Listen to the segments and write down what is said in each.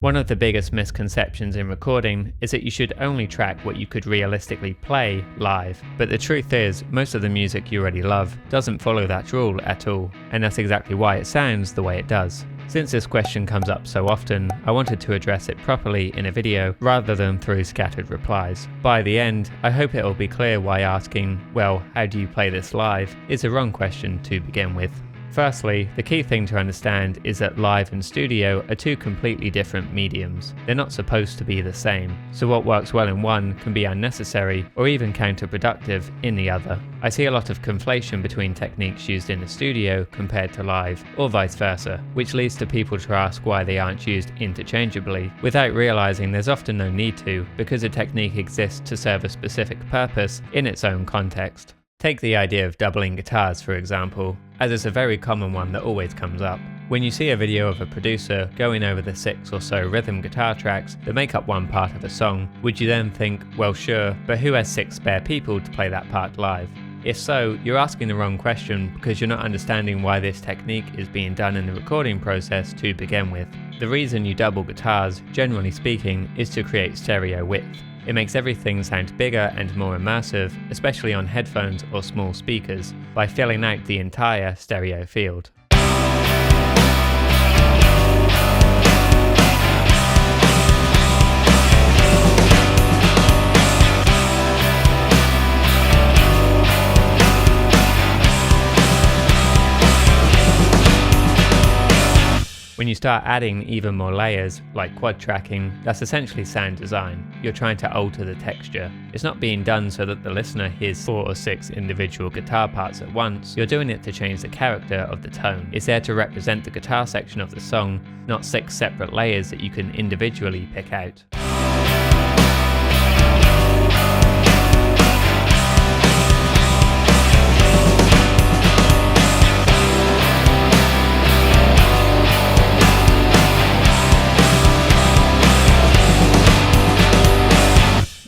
One of the biggest misconceptions in recording is that you should only track what you could realistically play live, but the truth is, most of the music you already love doesn't follow that rule at all, and that's exactly why it sounds the way it does. Since this question comes up so often, I wanted to address it properly in a video rather than through scattered replies. By the end, I hope it will be clear why asking, well, how do you play this live, is a wrong question to begin with. Firstly, the key thing to understand is that live and studio are two completely different mediums. They're not supposed to be the same, so what works well in one can be unnecessary or even counterproductive in the other. I see a lot of conflation between techniques used in the studio compared to live, or vice versa, which leads to people to ask why they aren't used interchangeably, without realizing there's often no need to, because a technique exists to serve a specific purpose in its own context. Take the idea of doubling guitars, for example, as it's a very common one that always comes up. When you see a video of a producer going over the 6 or so rhythm guitar tracks that make up one part of a song, would you then think, well sure, but who has 6 spare people to play that part live? If so, you're asking the wrong question because you're not understanding why this technique is being done in the recording process to begin with. The reason you double guitars, generally speaking, is to create stereo width. It makes everything sound bigger and more immersive, especially on headphones or small speakers, by filling out the entire stereo field. When you start adding even more layers, like quad tracking, that's essentially sound design. You're trying to alter the texture. It's not being done so that the listener hears 4 or 6 individual guitar parts at once. You're doing it to change the character of the tone. It's there to represent the guitar section of the song, not 6 separate layers that you can individually pick out.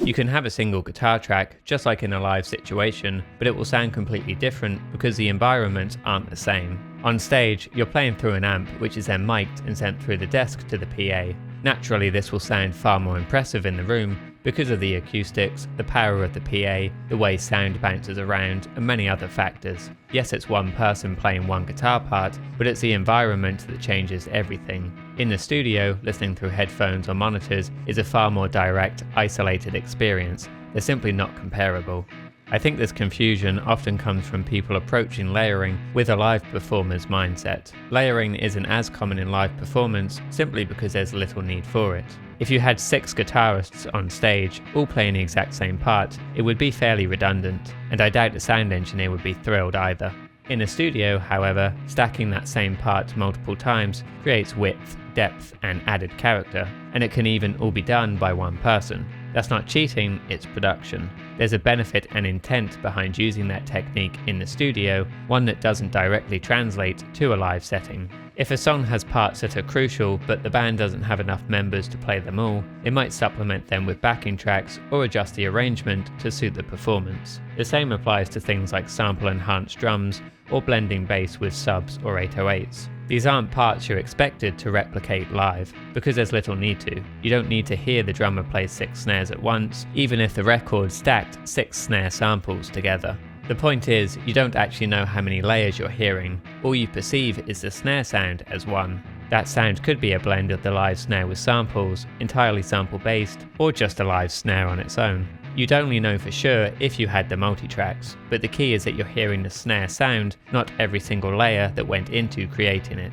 You can have a single guitar track, just like in a live situation, but it will sound completely different because the environments aren't the same. On stage, you're playing through an amp, which is then mic'd and sent through the desk to the PA. Naturally, this will sound far more impressive in the room because of the acoustics, the power of the PA, the way sound bounces around, and many other factors. Yes, it's one person playing one guitar part, but it's the environment that changes everything. In the studio, listening through headphones or monitors is a far more direct, isolated experience. They're simply not comparable. I think this confusion often comes from people approaching layering with a live performer's mindset. Layering isn't as common in live performance simply because there's little need for it. If you had 6 guitarists on stage, all playing the exact same part, it would be fairly redundant, and I doubt a sound engineer would be thrilled either. In a studio, however, stacking that same part multiple times creates width, depth, and added character, and it can even all be done by one person. That's not cheating, it's production. There's a benefit and intent behind using that technique in the studio, one that doesn't directly translate to a live setting. If a song has parts that are crucial but the band doesn't have enough members to play them all, it might supplement them with backing tracks or adjust the arrangement to suit the performance. The same applies to things like sample-enhanced drums or blending bass with subs or 808s. These aren't parts you're expected to replicate live, because there's little need to. You don't need to hear the drummer play 6 snares at once, even if the record stacked 6 snare samples together. The point is, you don't actually know how many layers you're hearing. All you perceive is the snare sound as one. That sound could be a blend of the live snare with samples, entirely sample-based, or just a live snare on its own. You'd only know for sure if you had the multitracks, but the key is that you're hearing the snare sound, not every single layer that went into creating it.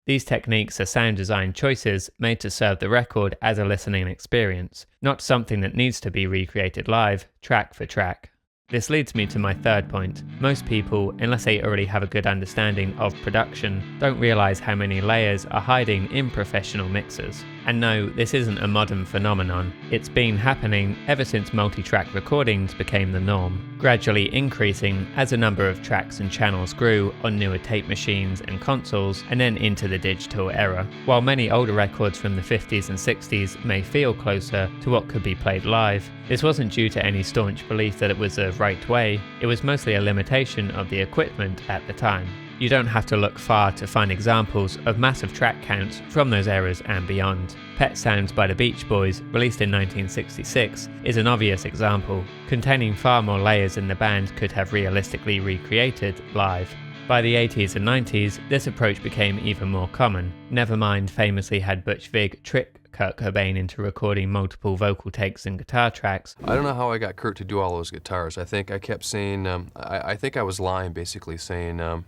These techniques are sound design choices made to serve the record as a listening experience, not something that needs to be recreated live, track for track. This leads me to my third point. Most people, unless they already have a good understanding of production, don't realize how many layers are hiding in professional mixers. And no, this isn't a modern phenomenon. It's been happening ever since multi-track recordings became the norm, gradually increasing as the number of tracks and channels grew on newer tape machines and consoles, and then into the digital era. While many older records from the 50s and 60s may feel closer to what could be played live, this wasn't due to any staunch belief that it was the right way, it was mostly a limitation of the equipment at the time. You don't have to look far to find examples of massive track counts from those eras and beyond. Pet Sounds by the Beach Boys, released in 1966, is an obvious example, containing far more layers than the band could have realistically recreated live. By the 80s and 90s, this approach became even more common. Nevermind famously had Butch Vig trick Kurt Cobain into recording multiple vocal takes and guitar tracks. I don't know how I got Kurt to do all those guitars. I think I kept saying, I think I was lying, basically saying,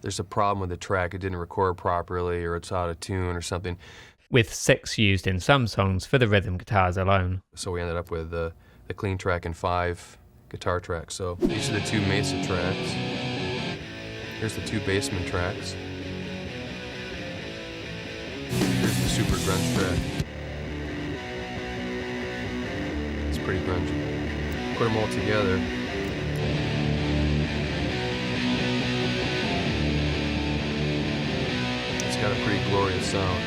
there's a problem with the track, it didn't record properly, or it's out of tune or something. With 6 used in some songs for the rhythm guitars alone. So we ended up with the clean track and 5 guitar tracks. So these are the 2 Mesa tracks. Here's the 2 Basement tracks. Here's the super grunge track. It's pretty grungy. Put them all together. It's got a pretty glorious sound.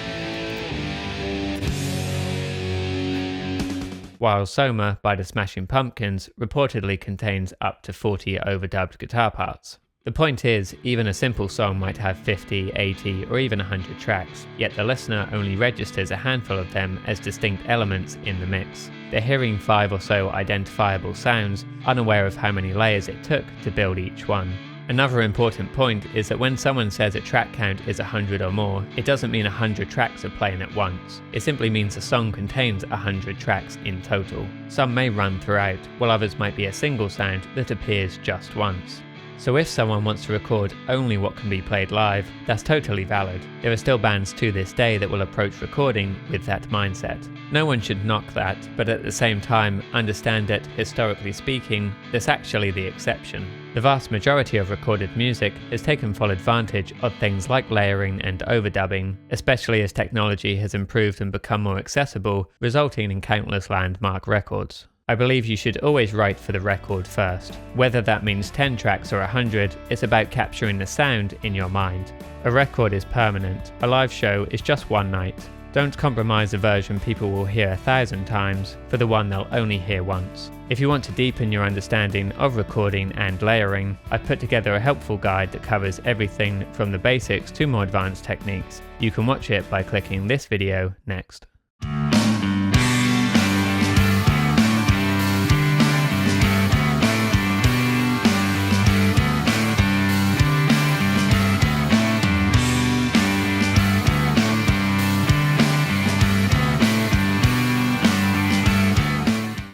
While Soma by the Smashing Pumpkins reportedly contains up to 40 overdubbed guitar parts. The point is, even a simple song might have 50, 80, or even 100 tracks, yet the listener only registers a handful of them as distinct elements in the mix. They're hearing 5 or so identifiable sounds, unaware of how many layers it took to build each one. Another important point is that when someone says a track count is 100 or more, it doesn't mean 100 tracks are playing at once. It simply means a song contains 100 tracks in total. Some may run throughout, while others might be a single sound that appears just once. So if someone wants to record only what can be played live, that's totally valid. There are still bands to this day that will approach recording with that mindset. No one should knock that, but at the same time understand that, historically speaking, that's actually the exception. The vast majority of recorded music has taken full advantage of things like layering and overdubbing, especially as technology has improved and become more accessible, resulting in countless landmark records. I believe you should always write for the record first. Whether that means 10 tracks or 100, it's about capturing the sound in your mind. A record is permanent, a live show is just one night. Don't compromise the version people will hear 1,000 times for the one they'll only hear once. If you want to deepen your understanding of recording and layering, I've put together a helpful guide that covers everything from the basics to more advanced techniques. You can watch it by clicking this video next.